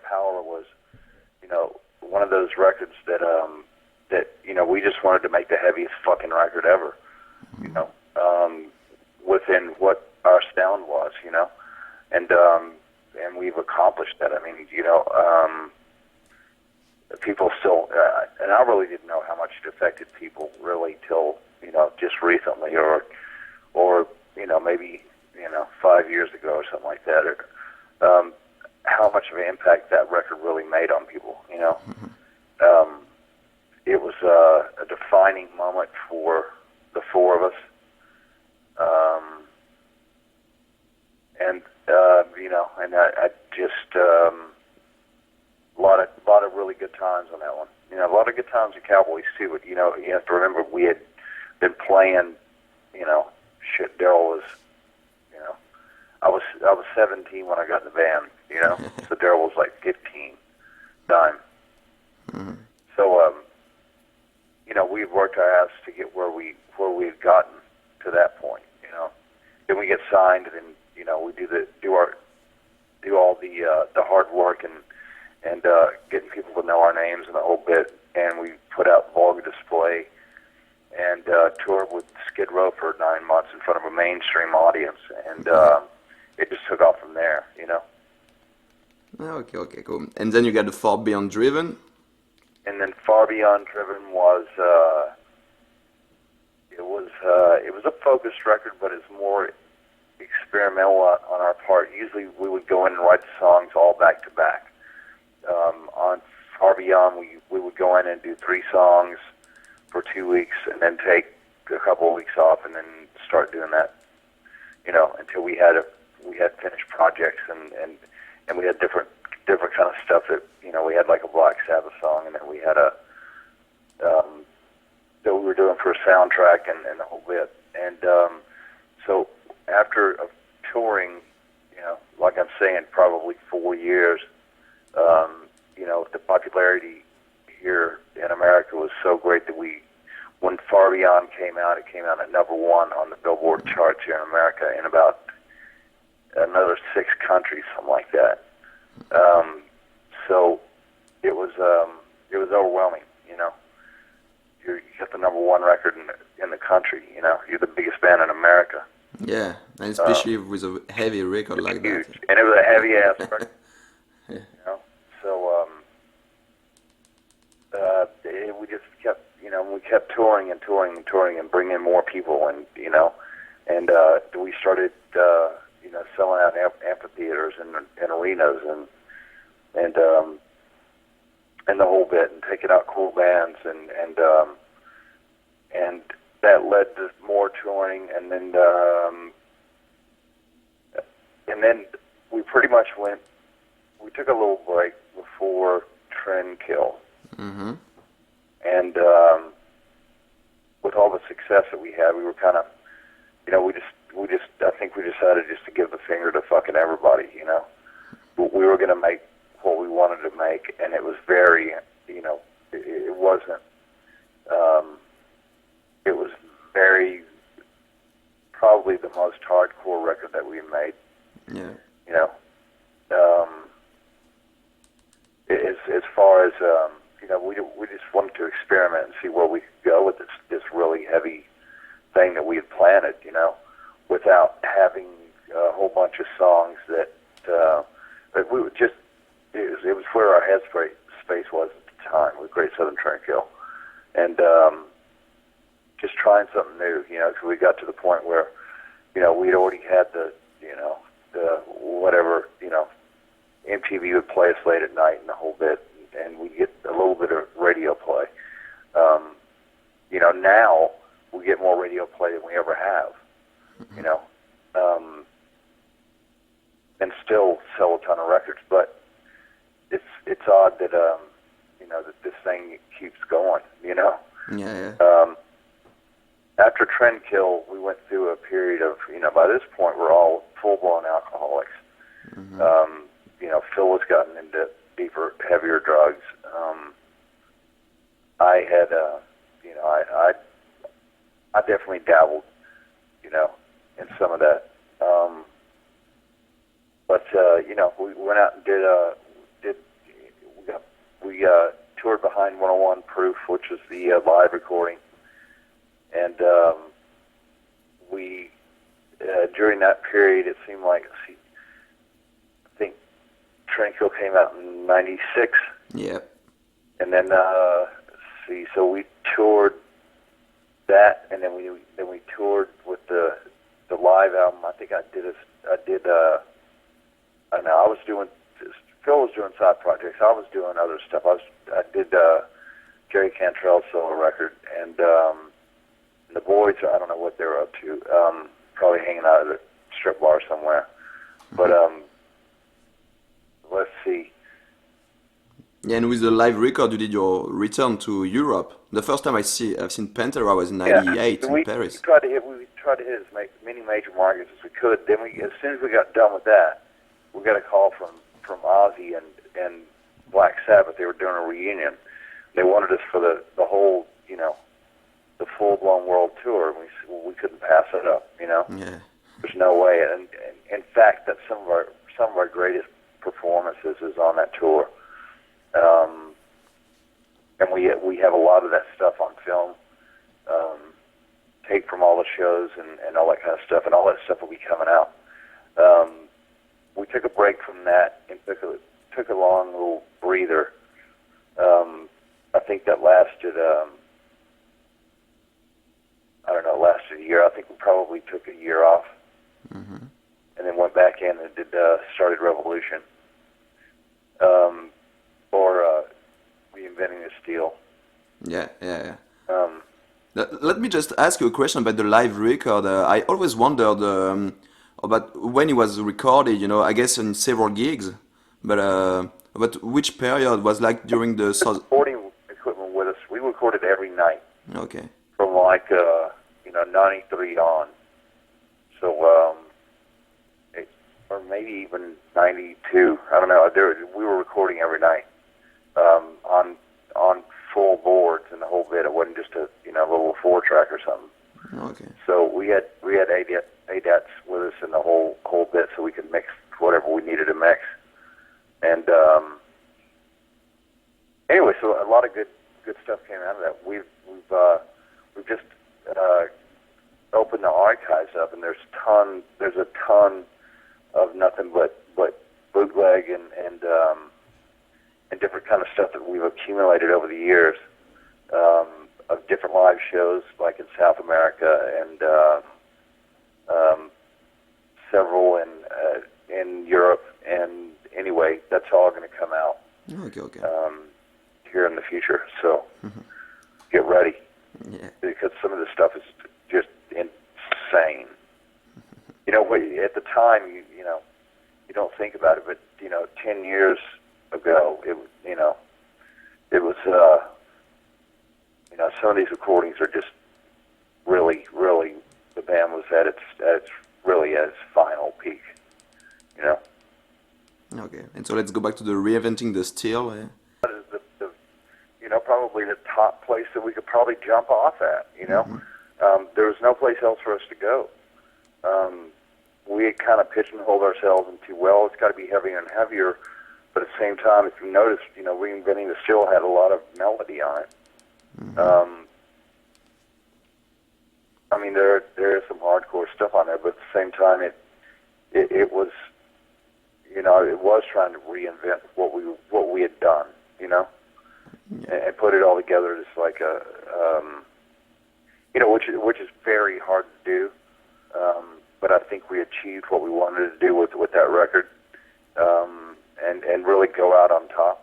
Power was, one of those records that we just wanted to make the heaviest fucking record ever, within what our sound was, and we've accomplished that. I mean, people still, and I really didn't know how much it affected people really till, just recently, or maybe, 5 years ago or something like that, or how much of an impact that record really made on people, It was a defining moment for the four of us, and I just, a lot of really good times on that one. A lot of good times at Cowboys too, but you have to remember we had been playing, Darrell was, I was 17 when I got in the band, so Darrell was like 15, dime. Mm-hmm. So, we worked our ass to get where we had gotten to that point, Then we get signed, and then, we do all the hard work and getting people to know our names and the whole bit, and we put out Vulgar Display and toured with Skid Row for 9 months in front of a mainstream audience, and it just took off from there, Okay, cool. And then you got the Far Beyond Driven. And then Far Beyond Driven was it was a focused record, but it's more experimental on our part. Usually we would go in and write the songs all back to back. On Far Beyond, we would go in and do 3 songs for 2 weeks, and then take a couple of weeks off, and then start doing that, until we had finished projects, and we had different kind of stuff that, we had like a Black Sabbath song, and then we had a that we were doing for a soundtrack and the whole bit. And so after touring, like I'm saying, probably 4 years, the popularity here in America was so great that when Far Beyond came out, it came out at number 1 on the Billboard charts here in America in about another 6 countries, something like that. So it was overwhelming, You got the number 1 record in the country, You're the biggest band in America. Yeah, and especially with a heavy record like huge. that. And it was a heavy ass record. Yeah. So we just kept, we kept touring and touring and touring and bringing more people, and and we started selling out amphitheaters and arenas and the whole bit, and taking out cool bands, and that led to more touring, and then we pretty much we took a little break before Trendkill. Mm-hmm. And with all the success that we had, we were kind of, I think we decided just to give the finger to fucking everybody, We were going to make what we wanted to make, and it was very, it wasn't, it was very, probably the most hardcore record that we made. Yeah. As far as, we just wanted to experiment and see where we could go with this really heavy thing that we had planted, without having a whole bunch of songs that we would just, it was where our headspace was at the time with Great Southern Trendkill, and just trying something new, because we got to the point where, we'd already had the whatever, MTV would play us late at night and the whole bit, and we get a little bit of radio play. Now we get more radio play than we ever have, and still sell a ton of records. But it's odd that that this thing keeps going. Yeah. After Trendkill, we went through a period of, by this point we're all full-blown alcoholics. Mm-hmm. Phil was gotten into deeper, heavier drugs. I had, I definitely dabbled, in some of that. But we went out and did 9101 Proof, which is the live recording. And we, during that period, it seemed like, I think Trendkill came out in 96. Yeah. And then, so we toured that, and then we toured with the live album. I think I did, I don't know, I was doing, Phil was doing side projects. I was doing other stuff. I did Jerry Cantrell's solo record, and the boys, I don't know what they were up to, probably hanging out at a strip bar somewhere. But let's see. Yeah, and with the live record, you did your return to Europe. The first time I've seen Pantera was in '98 in Paris. We tried to hit as many major markets as we could. Then as soon as we got done with that, we got a call from Ozzy and Black Sabbath. They were doing a reunion. They wanted us for the whole, the full-blown world tour. And we said, well, we couldn't pass it up, Yeah. There's no way. And in fact, that's some of our greatest performances is on that tour. And we have a lot of that stuff on film, tape from all the shows and all that kind of stuff, and all that stuff will be coming out. We took a break from that and took a long little breather. I think that lasted, lasted a year. I think we probably took a year off, and then went back in and did started Revolution, or Reinventing the Steel. Yeah. Let me just ask you a question about the live record. I always wondered about when it was recorded. I guess in several gigs, but which period was like during the recording equipment with us. We recorded every night. Okay. From 93 on. So or maybe even 92. I don't know. We were recording every night on full boards and the whole bit. It wasn't just a little 4-track or something. Okay. So we had ADATs with us in the whole bit, so we could mix whatever we needed to mix. And anyway, so a lot of good stuff came out of that. We've just opened the archives up, and there's a ton of nothing but bootleg and different kind of stuff that we've accumulated over the years, of different live shows, like in South America and several in Europe. And anyway, that's all going to come out. Okay. Here in the future. So get ready. Yeah. Because some of this stuff is just insane. At the time, you don't think about it, but 10 years ago, it was some of these recordings are just really, really, the band was at its final peak. Okay, and so let's go back to the Reinventing the Steel. Probably the top place that we could probably jump off at. There was no place else for us to go. We had kind of pigeonholed ourselves into, well, it's got to be heavier and heavier, but at the same time, if you notice, Reinventing the Steel had a lot of melody on it. I mean, there is some hardcore stuff on there, but at the same time, it was, it was trying to reinvent what we had done, and put it all together just like which is very hard to do. But I think we achieved what we wanted to do with that record, and really go out on top.